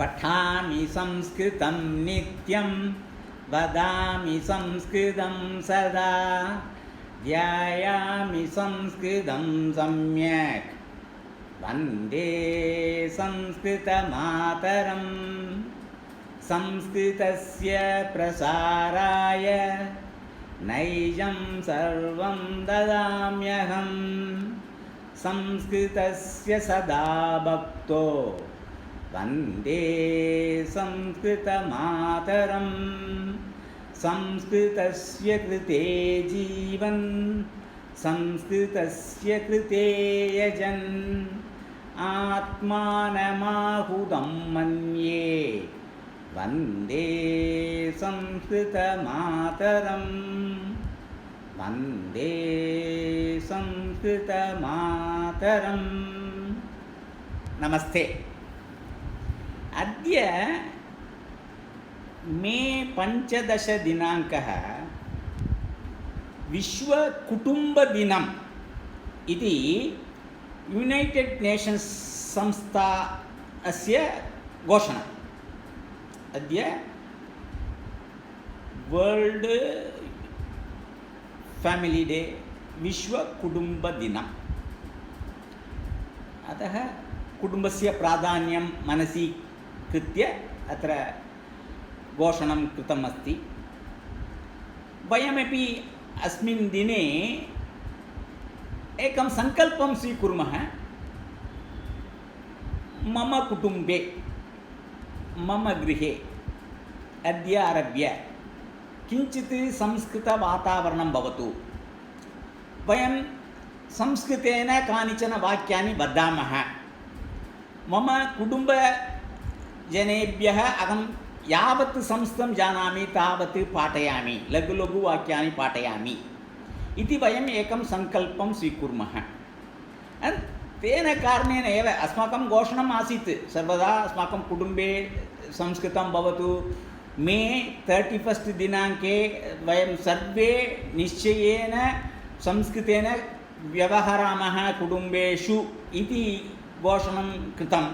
पठामि संस्कृतं नित्यं वदामि संस्कृतं सदा ध्यायामि संस्कृतं सम्यक् वन्दे संस्कृतमातरं संस्कृतस्य प्रसाराय नैजं सर्वं ददाम्यहं संस्कृतस्य सदा भक्तो वन्दे संस्कृतमातरं संस्कृतस्य कृते जीवन् संस्कृतस्य कृते यजन् आत्मानमाहुतं मन्ये वन्दे संस्कृतमातरं वन्दे संस्कृतमातरं। नमस्ते। अद्य मे 15 दिनाङ्कः विश्वकुटुम्बदिनम् इति युनैटेड् नेशन्स् संस्था अस्य घोषणा। अद्य वर्ल्ड फैमिली डे विश्वकुटुम्बदिनम्। अतः कुटुम्बस्य प्राधान्यं मनसि कृत्य अत्र घोषणं कृतम् अस्ति। वयमपि अस्मिन् दिने एकं सङ्कल्पं स्वीकुर्मः। मम कुटुम्बे मम गृहे अद्य आरभ्य किञ्चित् संस्कृतवातावरणं भवतु। वयं संस्कृतेन कानिचन वाक्यानि वदामः। मम कुटुम्बजनेभ्यः अहं यावत् संस्कृतं जानामि तावत् पाठयामि, लघु लघु वाक्यानि पाठयामि इति वयम् एकं सङ्कल्पं स्वीकुर्मः। तेन कारणेन एव अस्माकं घोषणम् आसीत् सर्वदा अस्माकं कुटुम्बे संस्कृतं भवतु। मे 31 दिनाङ्के वयं सर्वे निश्चयेन संस्कृतेन व्यवहरामः कुटुम्बेषु इति घोषणं कृतम्।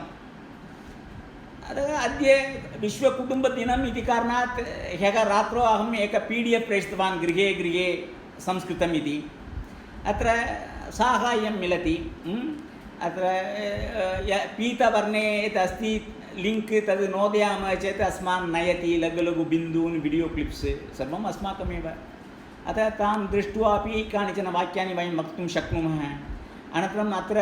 अद्य विश्वकुटुम्बदिनम् इति कारणात् ह्यः रात्रौ अहम् एक PDF प्रेषितवान् गृहे गृहे संस्कृतम् इति। अत्र साहाय्यं मिलति। अत्र पीतवर्णे यत् अस्ति लिङ्क् तद् नोदयामः चेत् अस्मान् नयति। लघु लघु बिन्दून् वीडियो क्लिप्स् सर्वम् अस्माकमेव। अतः तान् दृष्ट्वा अपि कानिचन वाक्यानि वयं वक्तुं शक्नुमः। अनन्तरम् अत्र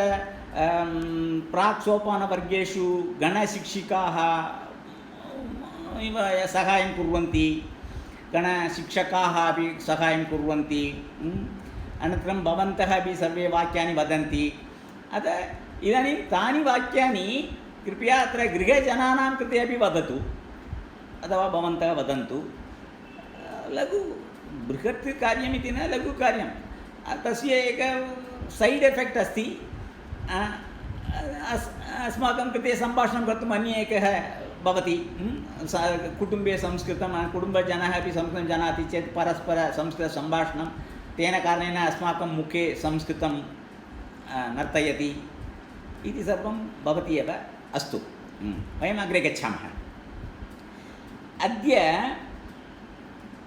प्राक् सोपानवर्गेषु गणशिक्षिकाः इव सहायं कुर्वन्ति, गणशिक्षकाः अपि सहायं कुर्वन्ति। अनन्तरं भवन्तः अपि सर्वे वाक्यानि वदन्ति। अतः इदानीं तानि वाक्यानि कृपया अत्र गृहजनानां कृते अपि वदतु अथवा भवन्तः वदन्तु। लघु बृहत् कार्यमिति न, लघु कार्यं। तस्य एक सैड् एफेक्ट् अस्ति। अस्माकं कृते सम्भाषणं कर्तुम् अन्य एकः भवति। कुटुम्बे संस्कृतं, कुटुम्बजनः अपि संस्कृतं जानाति चेत् परस्परसंस्कृतसम्भाषणं, तेन कारणेन अस्माकं मुखे संस्कृतं नर्तयति इति सर्वं भवति एव। अस्तु, वयम् अग्रे गच्छामः। अद्य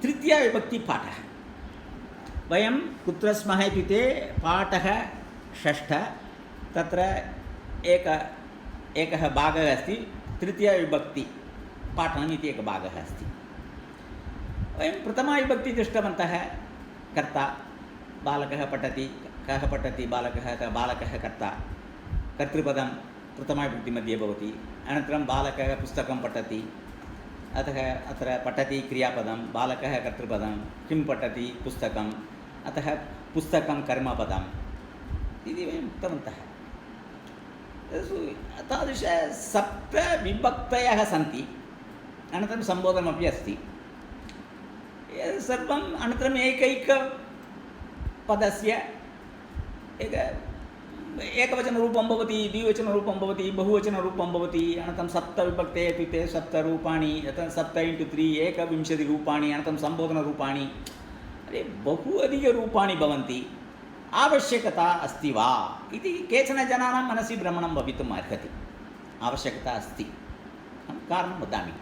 तृतीयाविभक्तिपाठः। वयं कुत्र स्मः इत्युक्ते पाठः 6। तत्र एकः भागः अस्ति, तृतीयाविभक्तिपाठनम् इति एकः भागः अस्ति। वयं प्रथमाविभक्ति दृष्टवन्तः। कर्ता, बालकः पठति, कः पठति, बालकः, बालकः कर्ता। कर्तृपदं प्रथमाविभक्तिमध्ये भवति। अनन्तरं बालकः पुस्तकं पठति, अतः अत्र पठति क्रियापदं, बालकः कर्तृपदं, किं पठति पुस्तकम्, अतः पुस्तकं कर्मपदम् इति वयम् उक्तवन्तः। तादृश 7 विभक्तयः सन्ति। अनन्तरं सम्बोधनमपि अस्ति। सर्वम् अनन्तरम् एकैकपदस्य एकवचनरूपं भवति, द्विवचनरूपं भवति, बहुवचनरूपं भवति। अनन्तरं 7 विभक्तयः इत्युक्ते 7 रूपाणि, 7 × 3 21 रूपाणि, अनन्तरं सम्बोधनरूपाणि। बहु अधिकरूपाणि भवन्ति। आवश्यकता अस्ति वा इति केचन जनानां मनसि भ्रमणं भवितुम् अर्हति। आवश्यकता अस्ति। कारणं वदामि।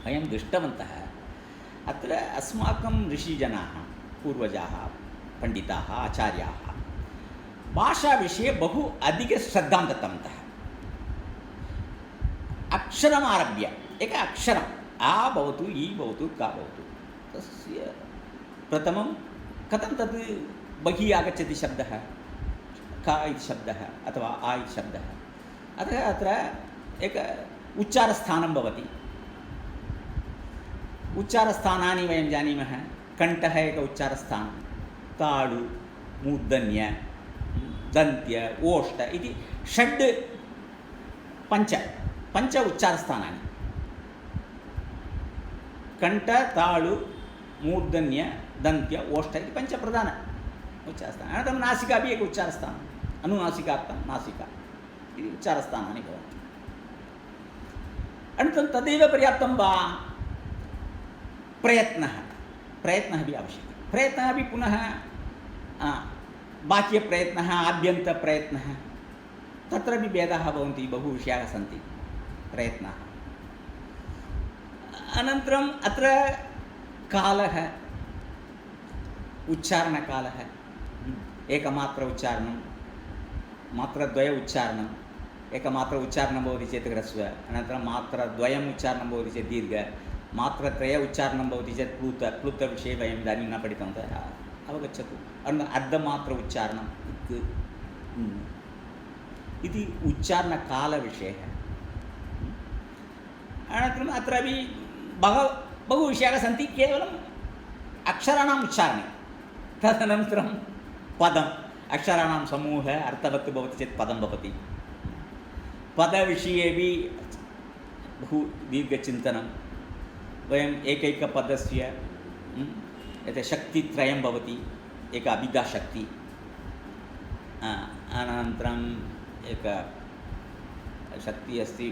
वयं दृष्टवन्तः अत्र अस्माकं ऋषिजनाः पूर्वजाः पण्डिताः आचार्याः भाषाविषये बहु अधिकश्रद्धां दत्तवन्तः। अक्षरमारभ्य एक अक्षरम् आ भवतु इ भवतु का भवतु तस्य प्रथमं कथं तद् बहिः आगच्छति शब्दः का इति शब्दः अथवा आ इति शब्दः। अतः अत्र एक उच्चारस्थानं भवति। उच्चारस्थानानि वयं जानीमः। कण्ठः एक उच्चारस्थानं, ताळु मूर्धन्य दन्त्य ओष्ठ इति षड् पञ्च उच्चारस्थानानि। कण्ठ ताळु मूर्धन्य दन्त्य ओष्ठ इति पञ्च प्रधान उच्चारस्थानानि। अनन्तरं नासिका अपि एक उच्चारस्थानम्, अनुनासिकार्थं नासिका इति उच्चारस्थानानि भवन्ति। अनन्तरं तदेव पर्याप्तं वा? प्रयत्नः अपि आवश्यकः। प्रयत्नः अपि पुनः बाह्यप्रयत्नः आभ्यन्तरप्रयत्नः तत्रापि भेदाः भवन्ति। बहु विषयाः सन्ति प्रयत्नाः। अनन्तरम् अत्र कालः, उच्चारणकालः, एकमात्र उच्चारणं, मात्रद्वय उच्चारणम्, एकमात्र उच्चारणं भवति चेत् ह्रस्व, अनन्तरं मात्रद्वयम् उच्चारणं भवति चेत् दीर्घ, मात्रत्रय उच्चारणं भवति चेत् प्लुतविषये वयम् इदानीं न पठितवन्तः, अवगच्छतु। अर्धमात्र उच्चारणम् इति उच्चारणकालविषयः। अनन्तरम् अत्रापि बहु विषयाः सन्ति केवलम् अक्षराणाम् उच्चारणे। तदनन्तरं पदम्, अक्षराणां समूहः अर्थवत् भवति चेत् पदं भवति। पदविषयेपि बहु दीर्घचिन्तनं। वयम् एकैकपदस्य यत् शक्तित्रयं भवति। एक अभिधाशक्ति, अनन्तरम् एक शक्ति अस्ति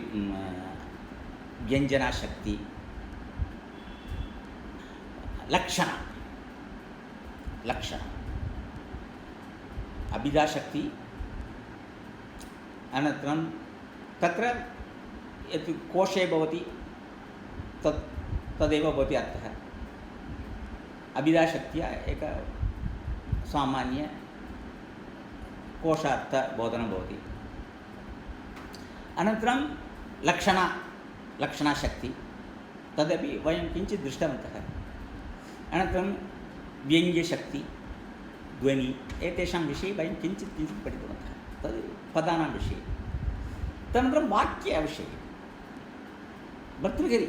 व्यञ्जनाशक्ति, लक्षण अभिधाशक्ति, अनन्तरं तत्र यत् कोशे भवति तदेव भवति अर्थः। अभिधाशक्त्या एक सामान्य कोशार्थबोधनं भवति। अनन्तरं लक्षणाशक्ति तदपि वयं किञ्चित् दृष्टवन्तः। अनन्तरं व्यङ्ग्यशक्ति, ध्वनि, एतेषां विषये वयं किञ्चित् पठितवन्तः। तद् पदानां विषये। तदनन्तरं वाक्यविषये भर्तृहरि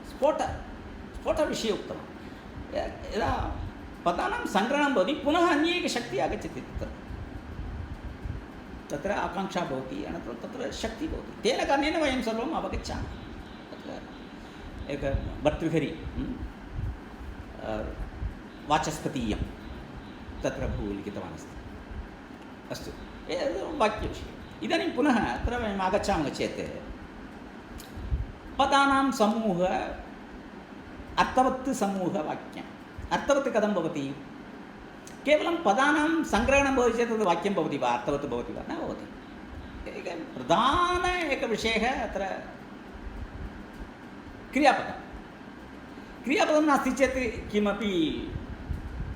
स्फोटविषये उक्तवान्। यदा पदानां सङ्ग्रहणं भवति पुनः अन्य एका शक्तिः आगच्छति। तत्र आकाङ्क्षा भवति, अनन्तरं तत्र शक्तिः भवति। तेन कारणेन वयं सर्वम् अवगच्छामः। तत्र एक भर्तृहरि वाचस्पतीयं तत्र बहु लिखितवान् अस्ति। अस्तु, वाक्यविषये इदानीं पुनः अत्र वयम् आगच्छामः चेत् पदानां समूहः, अर्थवत् समूहवाक्यम्। अर्थवत् कथं भवति? केवलं पदानां सङ्ग्रहणं भवति चेत् तद् वाक्यं भवति वा, अर्थवत् भवति वा? न भवति। एकः प्रधान एकः विषयः अत्र क्रियापदं नास्ति चेत् किमपि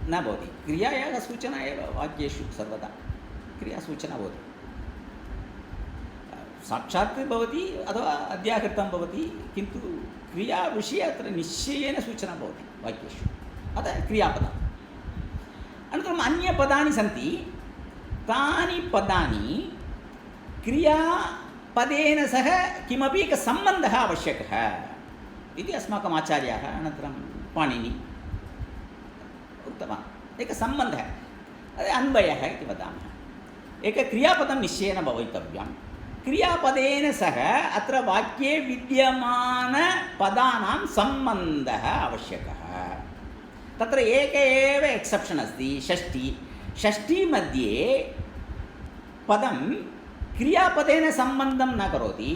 न भवति। क्रियायाः सूचना एव वाक्येषु सर्वदा क्रियासूचना भवति। साक्षात् भवति अथवा अध्याहृतं भवति, किन्तु क्रियाविषये अत्र निश्चयेन सूचना भवति वाक्येषु। अतः क्रियापदम्। अनन्तरम् अन्यपदानि सन्ति। तानि पदानि क्रियापदेन सह किमपि एकः सम्बन्धः आवश्यकः इति अस्माकम् आचार्याः, अनन्तरं पाणिनि उक्तवान्। एकः सम्बन्धः, अन्वयः इति वदामः। एकः क्रियापदं निश्चयेन भवितव्यं। क्रियापदेन सह अत्र वाक्ये विद्यमानपदानां सम्बन्धः आवश्यकः। तत्र एक एव एक्सेप्शन् अस्ति, षष्ठी मध्ये पदं क्रियापदेन सम्बन्धं न करोति,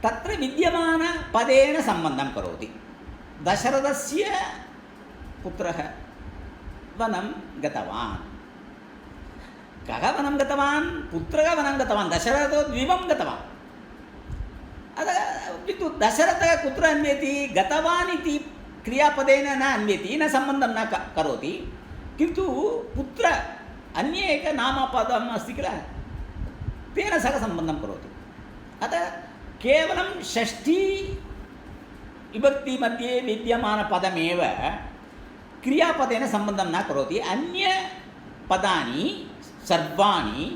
तत्र विद्यमानपदेन सम्बन्धं करोति। दशरथस्य पुत्रः वनं गतवान्। कः वनं गतवान्? पुत्रः वनं गतवान्। दशरथो द्वीपं गतवान्। अतः किन्तु दशरथः कुत्र अन्वेति गतवान् इति क्रियापदेन न अन्वेति न सम्बन्धं न करोति किन्तु पुत्र अन्ये एक नामपदम् अस्ति किल तेन सह सम्बन्धं करोति अतः केवलं षष्ठी विभक्ति मध्ये विद्यमानपदमेव क्रियापदेन सम्बन्धं न करोति अन्य पदानि सर्वाणि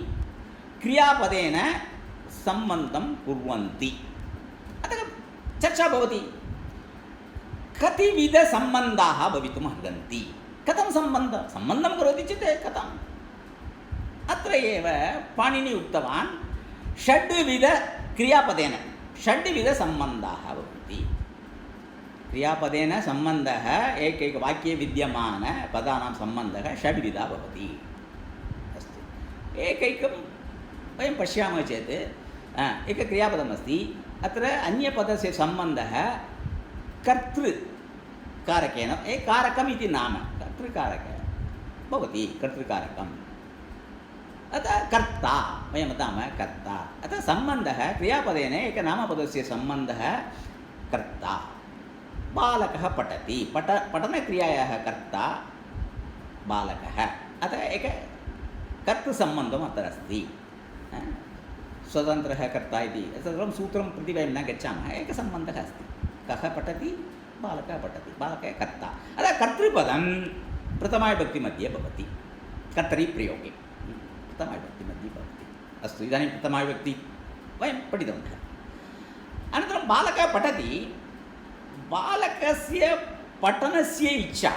क्रियापदेन सम्बन्धं कुर्वन्ति अतः चर्चा भवति कतिविधसम्बन्धाः भवितुम् अर्हन्ति कथं सम्बन्धं करोति चेत् कथम् अत्र एव पाणिनि उक्तवान् षड्विधक्रियापदेन षड्विधसम्बन्धाः भवन्ति क्रियापदेन सम्बन्धः एकैकवाक्ये विद्यमानपदानां सम्बन्धः षड्विधः भवति अस्तु एकैकं वयं पश्यामः चेत् एकं क्रियापदमस्ति अत्र अन्यपदस्य सम्बन्धः कर्तृकारकेन कारकम् इति नाम कर्तृकारकः भवति कर्तृकारकम् अतः कर्ता वयं वदामः कर्ता अतः सम्बन्धः क्रियापदेन एकनामपदस्य सम्बन्धः कर्ता बालकः पठति पठनक्रियायाः कर्ता बालकः अतः एक कर्तृसम्बन्धम् अत्र अस्ति स्वतन्त्रः कर्ता इति सर्वं सूत्रं प्रति वयं न गच्छामः एकः सम्बन्धः अस्ति कः पठति बालकः पठति बालकः कर्ता अतः कर्तृपदं प्रथमाविभक्तिमध्ये भवति कर्तरिप्रयोगे प्रथमाविभक्तिमध्ये भवति अस्तु इदानीं प्रथमाविभक्ति वयं पठितवन्तः अनन्तरं बालकः पठति बालकस्य पठनस्य इच्छा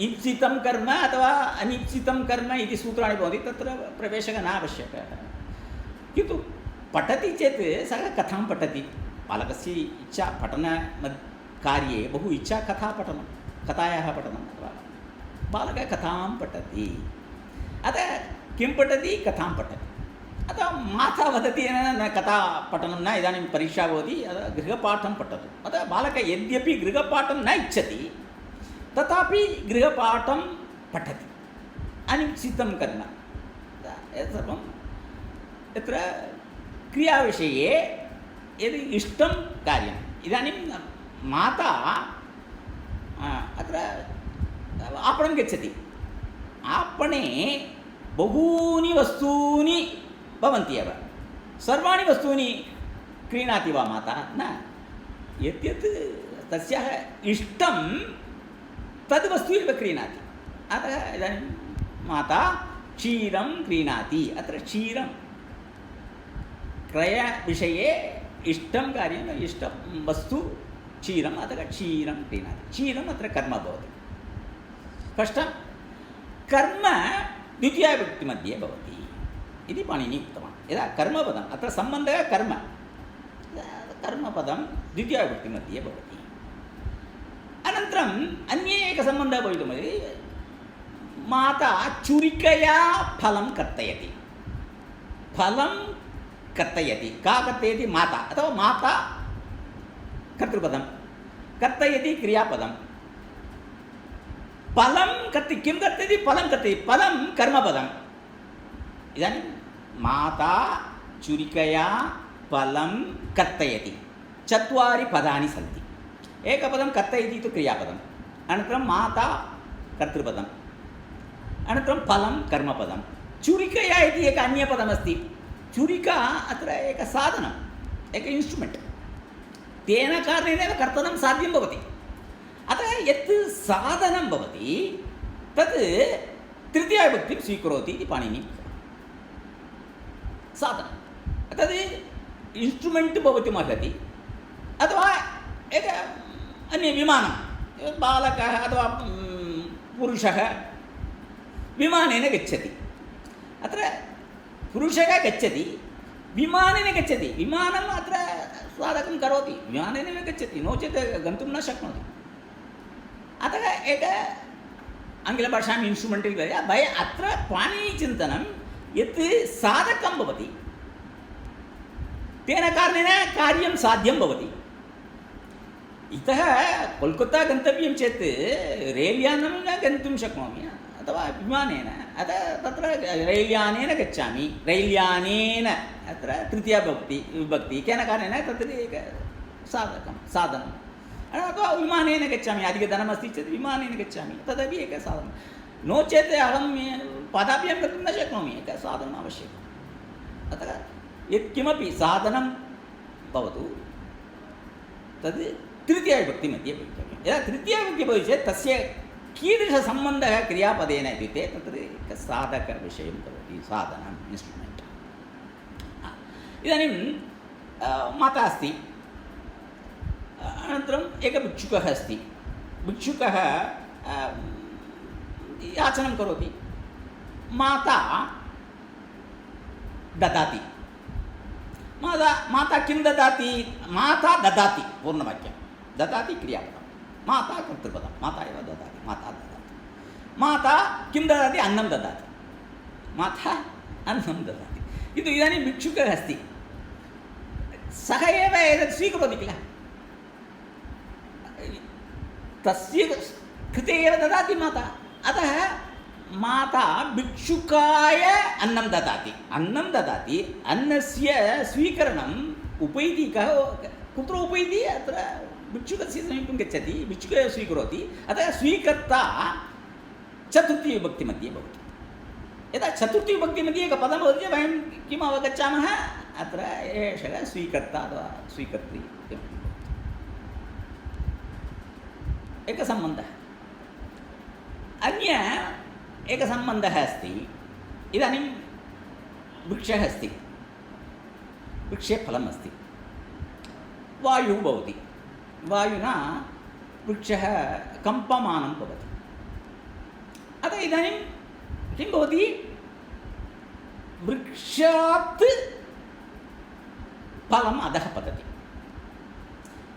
इप्सितं कर्म अथवा अनिप्सितं कर्म इति सूत्राणि भवन्ति तत्र प्रवेशः न आवश्यकः किन्तु पठति चेत् सः कथां पठति बालकस्य इच्छा पठनकार्ये बहु इच्छा कथापठनं कथायाः पठनम् अथवा बालकः कथां पठति अतः किं पठति कथां पठति अतः माता वदति न कथापठनं न इदानीं परीक्षा भवति गृहपाठं पठतु अतः बालकः यद्यपि गृहपाठं न इच्छति तथापि गृहपाठं पठति अनिश्चितं कर्म एतत् सर्वं यत्र क्रियाविषये यदि इष्टं कार्यम् इदानीं माता अत्र आपणं गच्छति आपणे बहूनि वस्तूनि भवन्ति एव सर्वाणि वस्तूनि क्रीणाति वा माता न यद्यत् तस्याः इष्टं तद् वस्तु एव क्रीणाति अतः इदानीं माता क्षीरं क्रीणाति अत्र क्षीरं क्रयविषये इष्टं कार्यम् इष्टं वस्तु क्षीरम् अतः क्षीरं क्रीणाति क्षीरम् अत्र कर्म भवति स्पष्टं कर्म द्वितीयाविभक्तिमध्ये भवति इति पाणिनिः उक्तवान् यदा कर्मपदम् अत्र सम्बन्धः कर्म कर्मपदं द्वितीयाविभक्तिमध्ये भवति अनन्तरम् अन्ये एकः सम्बन्धः भवितुमर्हति माता छुरिकया फलं कर्तयति फलं कर्तयति का कर्तयति माता अथवा माता कर्तृपदं कर्तयति क्रियापदं फलं कर्ति किं कर्तयति फलं कर्तयति फलं कर्मपदम् इदानीं माता छुरिकया फलं कर्तयति चत्वारि पदानि सन्ति एकपदं कर्तयति इति क्रियापदम् अनन्तरं माता कर्तृपदम् अनन्तरं फलं कर्मपदं छुरिकया इति एकम् अन्यपदमस्ति छुरिका अत्र एकं साधनम् एकं इन्स्ट्रुमेण्ट् तेन कारणेनैव कर्तनं साध्यं भवति अतः यत् साधनं भवति तत् तृतीयाविभक्तिं स्वीकरोति इति पाणिनिः साधनं तद् इन्स्ट्रुमेण्ट् भवितुमर्हति अथवा एकम् अन्य विमानं बालकः अथवा पुरुषः विमानेन गच्छति अत्र पुरुषः गच्छति विमानेन गच्छति विमानम् अत्र साधकं करोति विमानेन गच्छति नो चेत् गन्तुं न शक्नोति अतः एक आङ्ग्लभाषायाम् इन्स्ट्रुमेण्ट् इति वयम् अत्र पाणिनिचिन्तनं यत् साधकं भवति तेन कारणेन कार्यं साध्यं भवति इतः कोल्कत्ता गन्तव्यं चेत् रैल्यानं न गन्तुं शक्नोमि अथवा विमानेन अतः तत्र रैल्यानेन गच्छामि रैल्यानेन अत्र तृतीया विभक्ति केन कारणेन तत्र एक साधनं अथवा विमानेन गच्छामि अधिकधनमस्ति चेत् विमानेन गच्छामि तदपि एकं साधनं नो चेत् अहं पादाभ्यां गन्तुं न शक्नोमि एकं साधनम् आवश्यकम् अतः यत्किमपि साधनं भवतु तद् तृतीयाविभक्तिमध्ये भवितव्यं यदा तृतीयाविभक्तिः भवति चेत् तस्य कीदृशसम्बन्धः क्रियापदेन इत्युक्ते तत्र एकं साधकविषयं करोति साधनम् इन्स्ट्रुमेण्ट् इदानीं माता अस्ति अनन्तरम् एकः भिक्षुकः अस्ति भिक्षुकः याचनं करोति माता ददाति माता किं ददाति माता ददाति पूर्णवाक्यं ददाति क्रियापदं माता कर्तृपदं माता एव ददाति माता किं ददाति अन्नं ददाति माता अन्नं ददाति किन्तु इदानीं भिक्षुकः अस्ति सः एव एतत् स्वीकरोति किल तस्य कृते एव ददाति माता अतः माता भिक्षुकाय अन्नं ददाति अन्नस्य स्वीकरणम् उपैति कः कुत्र उपैति अत्र भिक्षुकस्य समीपं गच्छति भिक्षुकः एव स्वीकरोति अतः स्वीकर्ता चतुर्थीविभक्तिमध्ये भवति यदा चतुर्थीविभक्तिमध्ये एकं पदं भवति वयं किम् अवगच्छामः अत्र एषः स्वीकर्ता अथवा स्वीकर्त्री एकः सम्बन्धः अन्य एकः सम्बन्धः अस्ति इदानीं वृक्षः अस्ति वृक्षे फलम् अस्ति वायुः भवति वायुना वृक्षः कम्पमानं भवति अतः इदानीं किं भवति वृक्षात् फलम् अधः पतति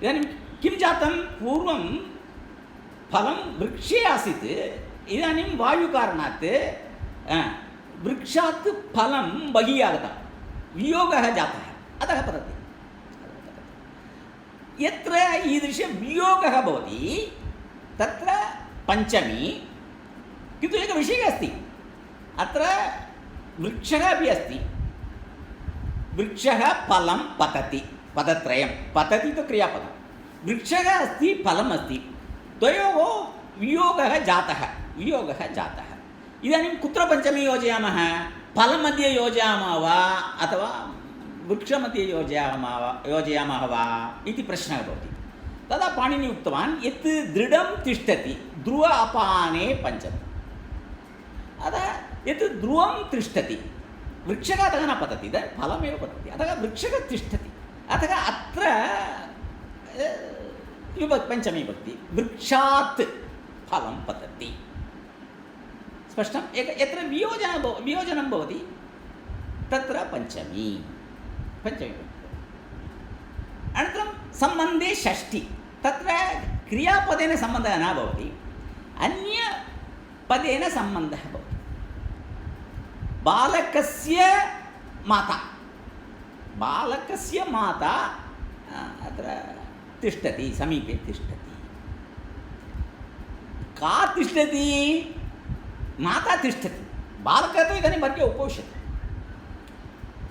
इदानीं किं जातं पूर्वं फलं वृक्षे आसीत् इदानीं वायुकारणात् वृक्षात् फलं बहिः आगतं वियोगः जातः अतः पतति यत्र ईदृशवियोगः भवति तत्र पञ्चमी किन्तु एकः विषयः अस्ति अत्र वृक्षः अपि अस्ति वृक्षः फलं पतति पदत्रयं पतति तु क्रियापदं वृक्षः अस्ति फलम् अस्ति द्वयोः वियोगः जातः इदानीं कुत्र पञ्चमी योजयामः फलमध्ये योजयामः वा अथवा वृक्षमध्ये योजयामः वा इति प्रश्नः भवति तदा पाणिनिः उक्तवान् यत् दृढं तिष्ठति ध्रुव अपाने पञ्चमी अतः यत् ध्रुवं तिष्ठति वृक्षः अतः न पतति तद् फलमेव पतति अतः वृक्षः तिष्ठति अतः अत्र पञ्चमी विभक्ति वृक्षात् फलं पतति स्पष्टम् यत्र वियोजनं भवति तत्र पञ्चमी अनन्तरं सम्बन्धे षष्ठी तत्र क्रियापदेन सम्बन्धः न भवति अन्यपदेन सम्बन्धः भवति बालकस्य माता अत्र तिष्ठति समीपे तिष्ठति का तिष्ठति माता तिष्ठति बालकः तु इदानीं वर्गे उपविशति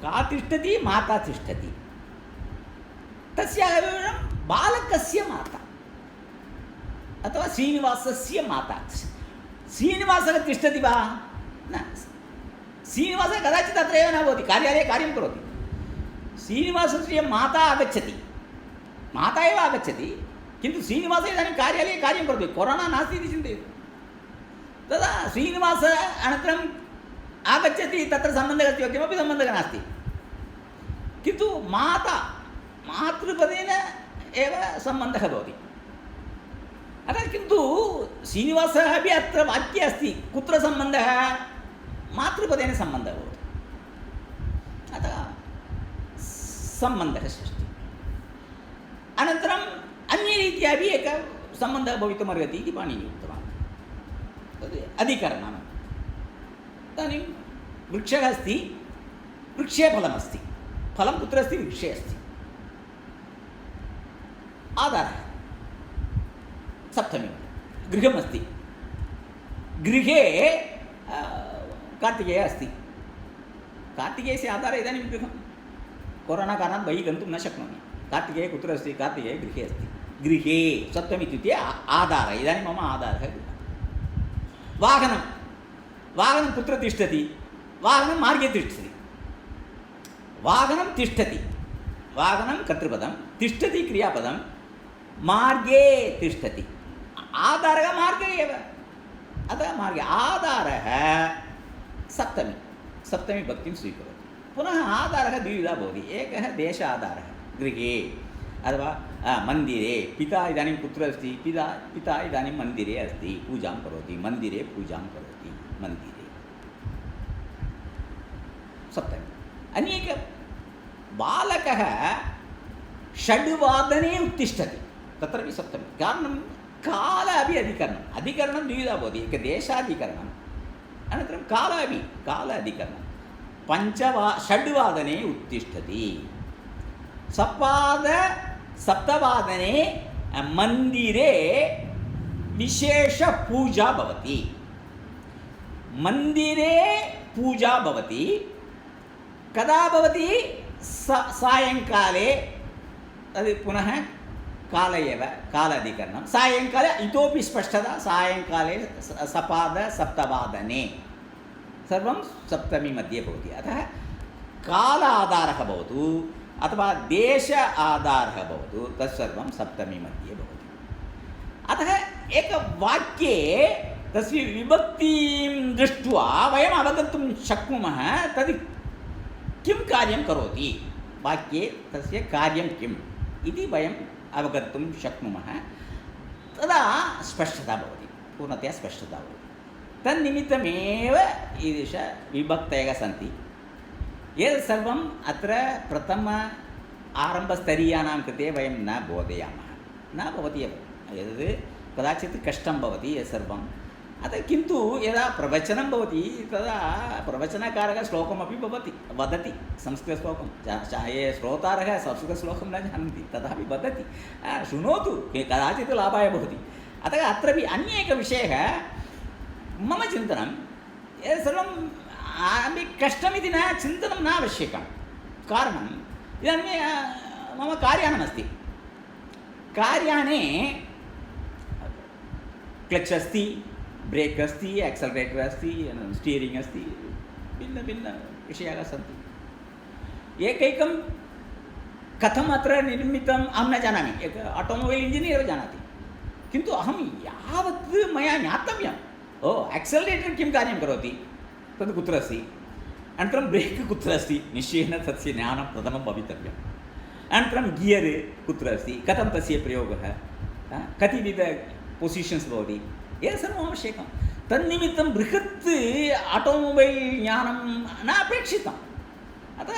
का तिष्ठति माता तिष्ठति तस्याः विवरणं बालकस्य माता अथवा श्रीनिवासस्य माता श्रीनिवासः तिष्ठति वा न श्रीनिवासः कदाचित् अत्र एव न भवति कार्यालये कार्यं करोति श्रीनिवासस्य माता एव आगच्छति किन्तु श्रीनिवासः इदानीं कार्यालये कार्यं करोति कोरोना नास्ति इति चिन्तयतु तदा श्रीनिवासः अनन्तरम् आगच्छति तत्र सम्बन्धः अस्ति वा किमपि सम्बन्धः नास्ति किन्तु मातृपदेन एव सम्बन्धः भवति अतः किन्तु श्रीनिवासः अपि अत्र वाक्ये अस्ति कुत्र सम्बन्धः मातृपदेन सम्बन्धः भवति अतः सम्बन्धः षष्ठी अनन्तरम् अन्यरीत्या अपि एकः सम्बन्धः भवितुमर्हति इति पाणिनिः उक्तवान् तद् अधिकरणम् इदानीं वृक्षः अस्ति वृक्षे फलमस्ति फलं कुत्र अस्ति वृक्षे अस्ति आधारः सप्तमी गृहमस्ति गृहे कार्तिकेयः अस्ति कार्तिकेयस्य आधारः इदानीं गृहं कोरोना कारणात् बहिः गन्तुं न शक्नोमि कार्तिकेयः कुत्र अस्ति? कार्तिकेयः गृहे अस्ति. गृहे सप्तमी इत्युक्ते आधारः. इदानीं मम आधारः गृहः. वाहनं कुत्र तिष्ठति? वाहनं मार्गे तिष्ठति. वाहनं तिष्ठति. वाहनं कर्तृपदं, तिष्ठति क्रियापदं, मार्गे तिष्ठति. आधारः मार्गे एव. अतः मार्गे आधारः सप्तमी भक्तिं स्वीकरोति. पुनः आधारः द्विविधः भवति. एकः देश आधारः गृहे अथवा मन्दिरे. पिता इदानीं कुत्र अस्ति? पिता इदानीं मन्दिरे अस्ति, पूजां करोति. मन्दिरे पूजां करोति. मन्दिरे सप्तमी. अनेक बालकः षड्वादने उत्तिष्ठति. तत्रापि सप्तमी. कारणं काल अपि अधिकरणं द्विविधः भवति. एकं देशाधिकरणम्, अनन्तरं काल अधिकरणं. षड्वादने उत्तिष्ठति. सप्तवादने मन्दिरे विशेषपूजा भवति. मन्दिरे पूजा भवति. कदा भवति? सायङ्काले. तद् पुनः काल एव, कालाधिकरणं. सायङ्काले इतोपि स्पष्टता. सायङ्काले सप्तवादने सर्वं सप्तमी मध्ये भवति. अतः काल आधारः भवतु अथवा देश आधारः भवतु, तत्सर्वं सप्तमी मध्ये भवति. अतः एकवाक्ये तस्य विभक्तिं दृष्ट्वा वयम् अवगन्तुं शक्नुमः तद् किं कार्यं करोति, वाक्ये तस्य कार्यं किम् इति वयम् अवगन्तुं शक्नुमः. तदा स्पष्टता भवति, पूर्णतया स्पष्टता भवति. तन्निमित्तमेव ईदृशविभक्तयः सन्ति. एतत् सर्वम् अत्र प्रथम आरम्भस्तरीयानां कृते वयं न बोधयामः. न भवति एव. एतत् कदाचित् कष्टं भवति एतत् सर्वम्. अतः किन्तु यदा प्रवचनं भवति तदा प्रवचनकारः श्लोकमपि वदति, संस्कृतश्लोकं. ये श्रोतारः संस्कृतश्लोकं न जानन्ति तथापि वदति, शृणोतु, कदाचित् लाभाय भवति. अतः अत्रापि अन्य एकः विषयः मम चिन्तनं, एतत् सर्वं कष्टमिति न चिन्तनं न आवश्यकं. कारणम् इदानीं मम कार्यानमस्ति. कार्याने क्लच् अस्ति, ब्रेक् अस्ति, एक्सलरेटर् अस्ति, स्टीरिङ्ग् अस्ति, भिन्नभिन्नविषयाः सन्ति. एकैकं कथम् अत्र निर्मितम् अहं न जानामि. एकः आटोमोबैल् इञ्जिनियर् जानाति. किन्तु अहं यावत् मया ज्ञातव्यं, एक्सलरेटर् किं कार्यं करोति, तद् कुत्र अस्ति, अनन्तरं ब्रेक् कुत्र अस्ति, निश्चयेन तस्य ज्ञानं प्रथमं भवितव्यम्. अनन्तरं गियर् कुत्र अस्ति, कथं तस्य प्रयोगः, कतिविध पोसिशन्स् भवति, एतत् सर्वम् आवश्यकं. तन्निमित्तं बृहत् आटोमोबैल् ज्ञानं न अपेक्षितम्. अतः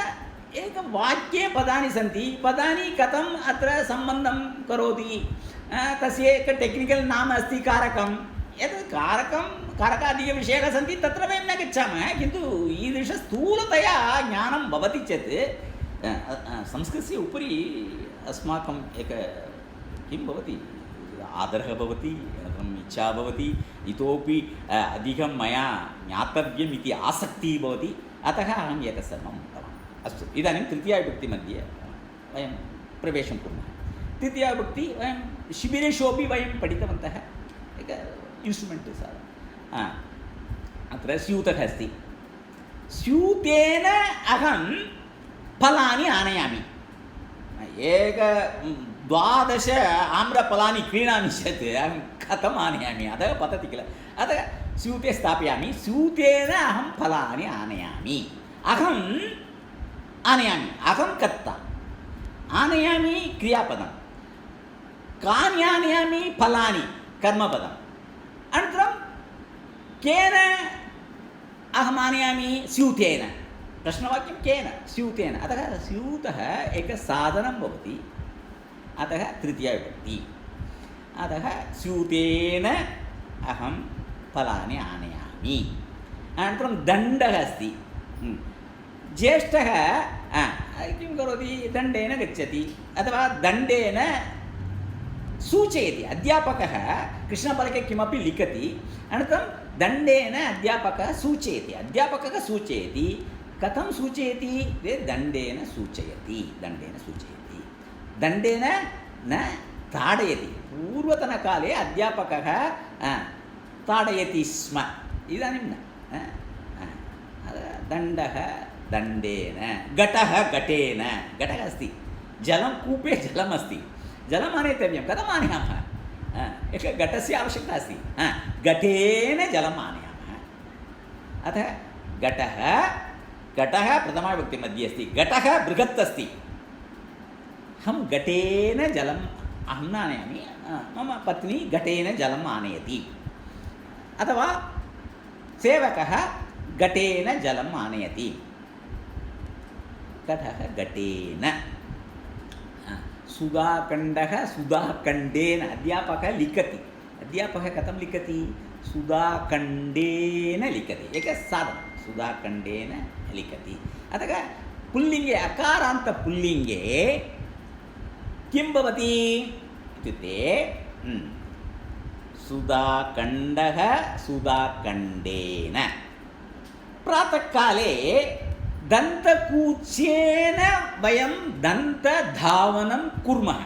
एकवाक्ये पदानि सन्ति, पदानि कथम् अत्र सम्बन्धं करोति, तस्य एकं टेक्निकल् नाम अस्ति कारकम्. एतत् कारकादिकविषयाः सन्ति, तत्र वयं न गच्छामः. किन्तु ईदृशस्थूलतया ज्ञानं भवति चेत् संस्कृतस्य उपरि अस्माकम् किं भवति, आदरः भवति, अनन्तरम् इच्छा भवति, इतोपि अधिकं मया ज्ञातव्यम् इति आसक्तिः भवति. अतः अहम् एतत् सर्वम् उक्तवान्. अस्तु, इदानीं तृतीयाविभक्तिमध्ये वयं प्रवेशं कुर्मः. तृतीयाविभक्ति वयं शिबिरेषु अपि वयं पठितवन्तः. इन्स्ट्रुमेण्ट् अत्र स्यूतः अस्ति. स्यूतेन अहं फलानि आनयामि. 12 आम्रफलानि क्रीणामि चेत् अहं कथम् आनयामि? अतः पतति किल. अतः स्यूते स्थापयामि. स्यूतेन अहं फलानि आनयामि. अहम् आनयामि, अहं कर्ता. आनयामि क्रियापदं. कानि आनयामि? फलानि कर्मपदम्. अनन्तरं केन अहम् आनयामि? स्यूतेन. प्रश्नवाक्यं केन? स्यूतेन. अतः स्यूतः एकं साधनं भवति. अतः तृतीयाविभक्ति. अतः स्यूतेन अहं फलानि आनयामि. अनन्तरं दण्डः अस्ति. ज्येष्ठः किं करोति? दण्डेन गच्छति अथवा दण्डेन सूचयति. अध्यापकः कृष्णफलके किमपि लिखति, अनन्तरं दण्डेन अध्यापकः सूचयति. अध्यापकः सूचयति. कथं सूचयति? दण्डेन सूचयति. दण्डेन न ताडयति। पूर्वतनकाले अध्यापकः ताडयति स्म, इदानीं न। दण्डः दण्डेन, घटः घटेन। घटः अस्ति, जलं कूपे जलमस्ति, जलम् आनेतव्यं, कथम् आनयामः? एकः घटस्य आवश्यकता अस्ति, घटेन जलम् आनयामः। अतः घटः, घटः प्रथमाविभक्तिमध्ये अस्ति, घटः बृहत् अस्ति, अहं घटेन जलम् अहं न आनयामि, मम पत्नी घटेन जलम् आनयति। अथवा सेवकः घटेन जलम् आनयति, घटः घटेन। सुधाखण्डः सुधाखण्डेन, अध्यापकः लिखति, अध्यापकः कथं लिखति? सुधाखण्डेन लिखति, एकं साधनं, सुधाखण्डेन लिखति। अतः पुल्लिङ्गे, अकारान्तपुल्लिङ्गे किं भवति इत्युक्ते सुधाखण्डः सुधाखण्डेन। प्रातःकाले दन्तकूर्चेन वयं दन्तधावनं कुर्मः,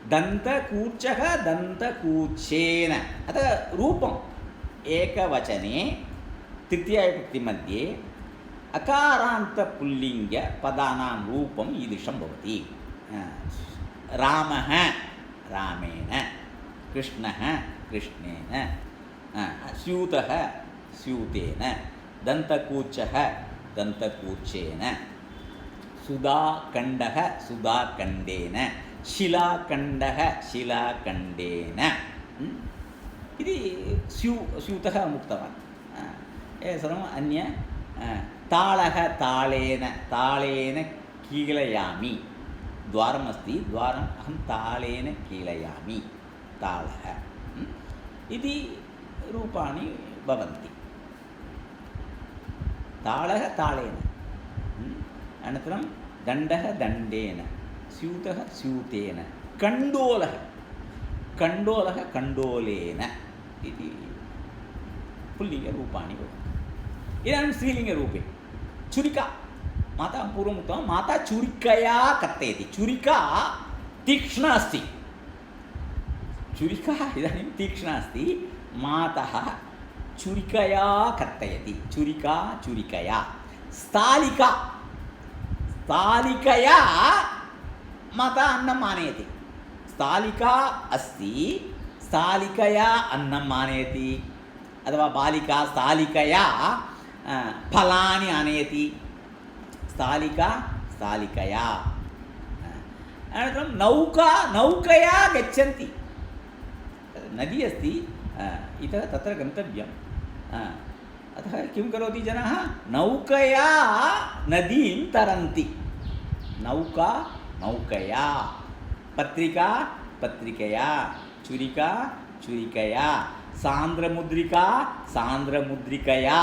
दन्तकूर्चः दन्तकूर्चेन। अतः रूपम् एकवचने तृतीयाविभक्तिमध्ये अकारान्तपुल्लिङ्गपदानां रूपम् ईदृशं भवति। रामः रामेण, कृष्णः कृष्णेन, स्यूतः स्यूतेन, दन्तकूर्चः दन्तकूर्चेन, सुधाखण्डः सुधाखण्डेन, शिलाखण्डः शिलाखण्डेन इति स्यूतः उक्तवान्। सर्वम् अन्य तालः तालेन, तालेन कीलयामि, द्वारमस्ति, द्वारम् अहं तालेन कीलयामि, तालः इति रूपाणि भवन्ति। तालः तालेन, अनन्तरं दण्डः दण्डेन, स्यूतः स्यूतेन, कण्डोलः कण्डोलः कण्डोलेन इति पुल्लिङ्गरूपाणि भवन्ति। इदानीं स्त्रीलिङ्गरूपे छुरिका, माता पूर्वम् उक्तवान्, माता छुरिकया कर्तयति, छुरिका तीक्ष्णा अस्ति, छुरिका इदानीं तीक्ष्णा अस्ति, मातः छुरिकया कर्तयति, छुरिका छुरिकया। स्थालिका, स्थालिकया माता अन्नम् आनयति, स्थालिका अस्ति, स्थालिकया अन्नम् आनयति। अथवा बालिका स्थालिकया फलानि आनयति, स्थालिका स्थालिकया। अनन्तरं नौका, नौकया गच्छन्ति, नदी अस्ति, इतः तत्र गन्तव्यं, अतः किं करोति जनाः? नौकया नदीं तरन्ति, नौका नौकया, पत्रिका पत्रिकया, छुरिका छुरिकया, सान्द्रमुद्रिका सान्द्रमुद्रिकया,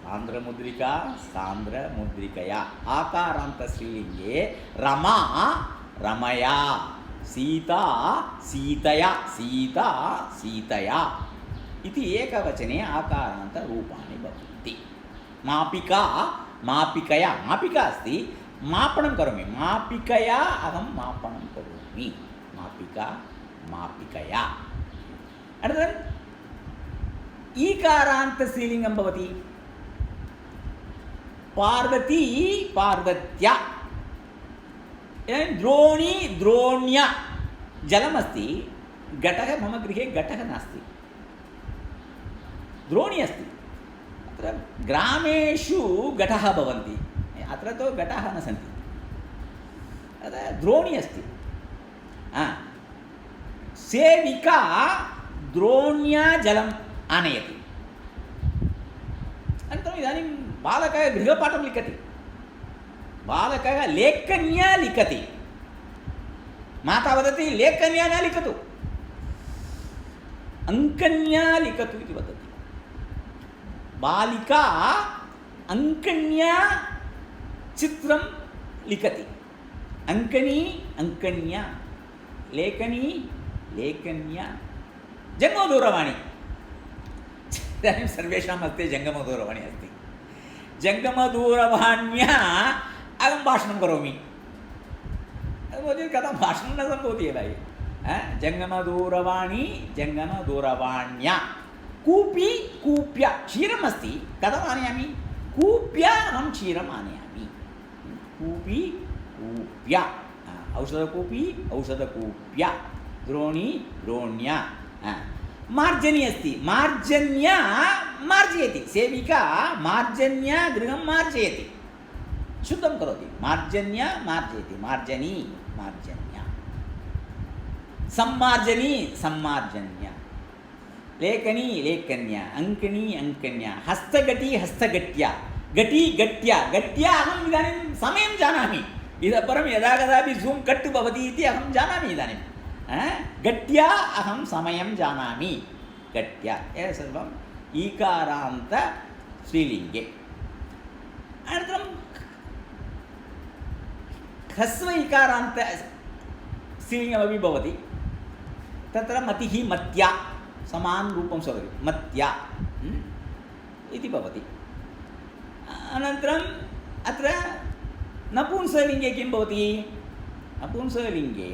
सान्द्रमुद्रिका सान्द्रमुद्रिकया। आकारान्तस्त्रीलिङ्गे रमा रमया, सीता सीतया, सीता सीतया इति एकवचने आकारान्तरूपाणि भवन्ति। मापिका मापिकया, मापिका अस्ति, मापनं करोमि, मापिकया अहं मापनं करोमि, मापिका मापिकया। अनन्तरं ईकारान्तस्त्रीलिङ्गं भवति, पार्वती पार्वत्या, द्रोणी द्रोण्या। जलमस्ति, घटः, मम गृहे घटः नास्ति, द्रोणी अस्ति। अत्र ग्रामेषु घटः भवन्ति, अत्र तु घटाः न सन्ति, अतः द्रोणी अस्ति। सेविका द्रोण्या जलम् आनयति। अनन्तरम् इदानीं बालकः गृहपाठं लिखति, बालकः लेखन्या लिखति, माता वदति लेखन्या न लिखतु, अङ्कन्या लिखतु इति वदति। बालिका अङ्कन्या चित्रं लिखति, अङ्कनी अङ्कन्या, लेखनी लेखन्या। जङ्गमदूरवाणी, इदानीं सर्वेषां हस्ते जङ्गमदूरवाणी अस्ति, जङ्गमदूरवाण्या अहं भाषणं करोमि, नो चेत् कथं भाषणं न सम्भवति एव जङ्गमदूरवाणी जङ्गमदूरवाण्या कूपी कूप्या क्षीरम् अस्ति कथम् आनयामि कूप्या अहं क्षीरम् आनयामि कूपी कूप्या औषधकूपी औषधकूप्या द्रोणी द्रोण्या मार्जनी अस्ति मार्जन्या मार्जयति सेविका मार्जन्या गृहं मार्जयति शुद्धं करोति मार्जन्या मार्जयति मार्जनी मार्जन्या सम्मार्जनी सम्मार्जन्या लेखनी लेखन्या अंकनी अंकन्या हस्तघटी हस्तघट्या घटी घट्या घट्या अहम् इदानीं समयं जानामि इतः परं यदा कदापि ज़ूम् कट् भवति इति अहं जानामि इदानीं घट्या अहं समयं जानामि घट्या एतत् सर्वम् ईकारान्त स्त्रीलिङ्गे अनन्तरं ह्रस्व इकारान्त स्त्रीलिङ्गमपि भवति तत्र मतिः मत्या समानं रूपं भवति मत्या इति भवति अनन्तरम् अत्र नपुंसकलिङ्गे किं भवति नपुंसकलिङ्गे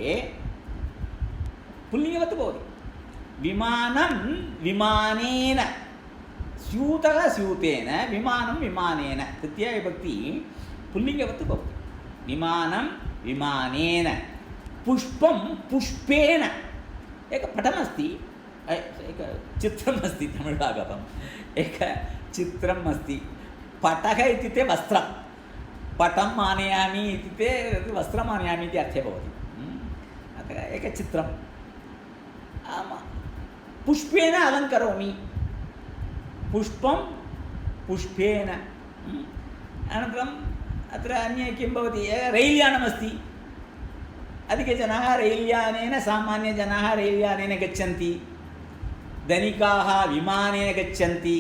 पुल्लिङ्गवत् भवति विमानं विमानेन स्यूतः स्यूतेन विमानं विमानेन तृतीयाविभक्ति पुल्लिङ्गवत् भवति विमानं विमानेन पुष्पं पुष्पेण एकं पटमस्ति एक चित्रम् अस्ति तमिळ्भागतम् एक चित्रम् अस्ति पटः इत्युक्ते वस्त्रं पटम् आनयामि इत्युक्ते वस्त्रम् आनयामि इति अर्थे भवति अतः एकं चित्रं पुष्पेण अलङ्करोमि पुष्पं पुष्पेण अनन्तरम् अत्र अन्ये किं भवति रैल्यानमस्ति अधिकजनाः रैल्यानेन सामान्यजनाः रैल्यानेन गच्छन्ति धनिकाः विमानेन गच्छन्ति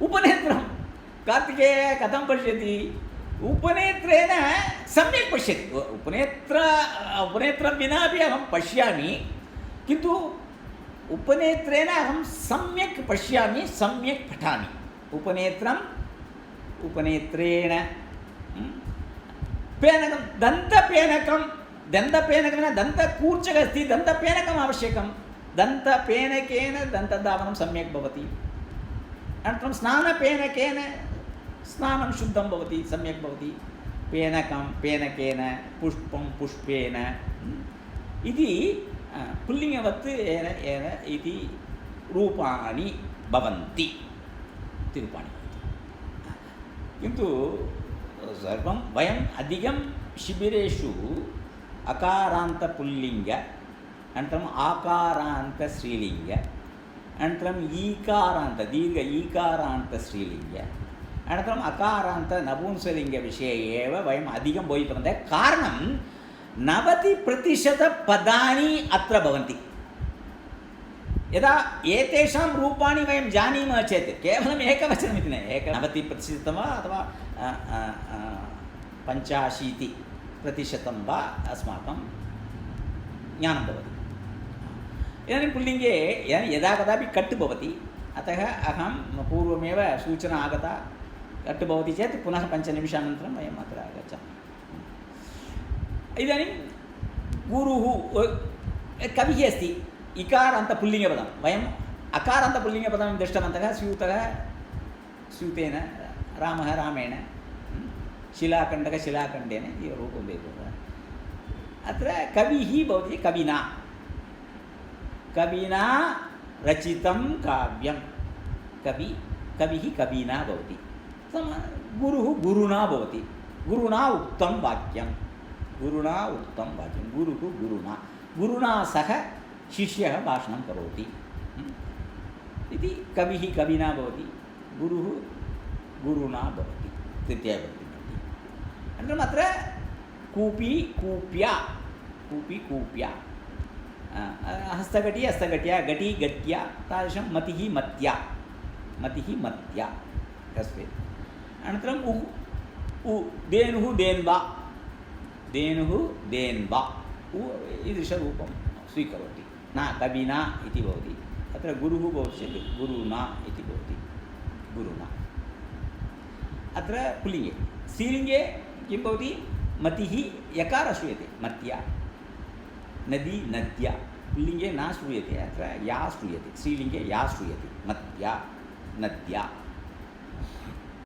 उपनेत्रं कार्तिकेय कथं पश्यति उपनेत्रेण सम्यक् पश्यति उपनेत्रं विना अपि अहं पश्यामि किन्तु उपनेत्रेण अहं सम्यक् पश्यामि सम्यक् पठामि उपनेत्रम् उपनेत्रेण पेनकं दन्तपेनकं दन्तपेनकेन दन्तकूर्चकः अस्ति दन्तपेनकम् आवश्यकं दन्तपेनकेन दन्तधावनं सम्यक् भवति अनन्तरं स्नानपेनकेन स्नानं शुद्धं भवति सम्यक् भवति पेनकं पेनकेन पुष्पं पुष्पेण इति पुल्लिङ्गवत् एव इति रूपाणि भवन्ति इति रूपाणि किन्तु सर्वं वयम् अधिकं शिबिरेषु अकारान्तपुल्लिङ्ग अनन्तरम् आकारान्तस्त्रीलिङ्ग अनन्तरम् ईकारान्त दीर्घ ईकारान्तस्त्रीलिङ्ग अनन्तरम् अकारान्त नपुंसकलिङ्गविषये एव वयम् अधिकं बोधितवन्तः कारणं 90% पदानि अत्र भवन्ति यदा एतेषां रूपाणि वयं जानीमः चेत् केवलम् एकवचनमिति न 90% वा अथवा 85% वा अस्माकं ज्ञानं भवति इदानीं पुल्लिङ्गे यदा कदापि कट् भवति अतः अहं पूर्वमेव सूचना आगता कट् भवति चेत् पुनः 5 निमिषानन्तरं वयम् अत्र गच्छामः इदानीं गुरुः कविः अस्ति इकारान्तपुल्लिङ्गपदं वयम् अकारान्तपुल्लिङ्गपदं दृष्टवन्तः स्यूतः स्यूतेन रामः रामेण शिलाखण्डः शिलाखण्डेन इति रूपं दत्तः अत्र कविः भवति कविना कविना रचितं काव्यं कविः कविना भवति गुरुः गुरुणा भवति गुरुणा उक्तं वाक्यं गुरुः गुरुणा सह शिष्यः भाषणं करोति इति कविः कविना भवति गुरुः गुरुणा भवति तृतीयाविभक्ति अनन्तरम् अत्र कूपी कूप्या हस्तघटी हस्तघट्या घटी घट्या तादृशं मतिः मत्या तस्मिन् अनन्तरम् धेनुः धेन्वा ईदृशरूपं स्वीकरोति न कविना इति भवति अत्र गुरुः भवति चेत् गुरुणा इति भवति गुरुणा अत्र पुल्लिङ्गे स्त्रीलिङ्गे किं भवति मतिः यकार श्रूयते मत्या नदी नद्या पुल्लिङ्गे न श्रूयते अत्र या श्रूयते स्त्रीलिङ्गे या श्रूयते मत्या नद्या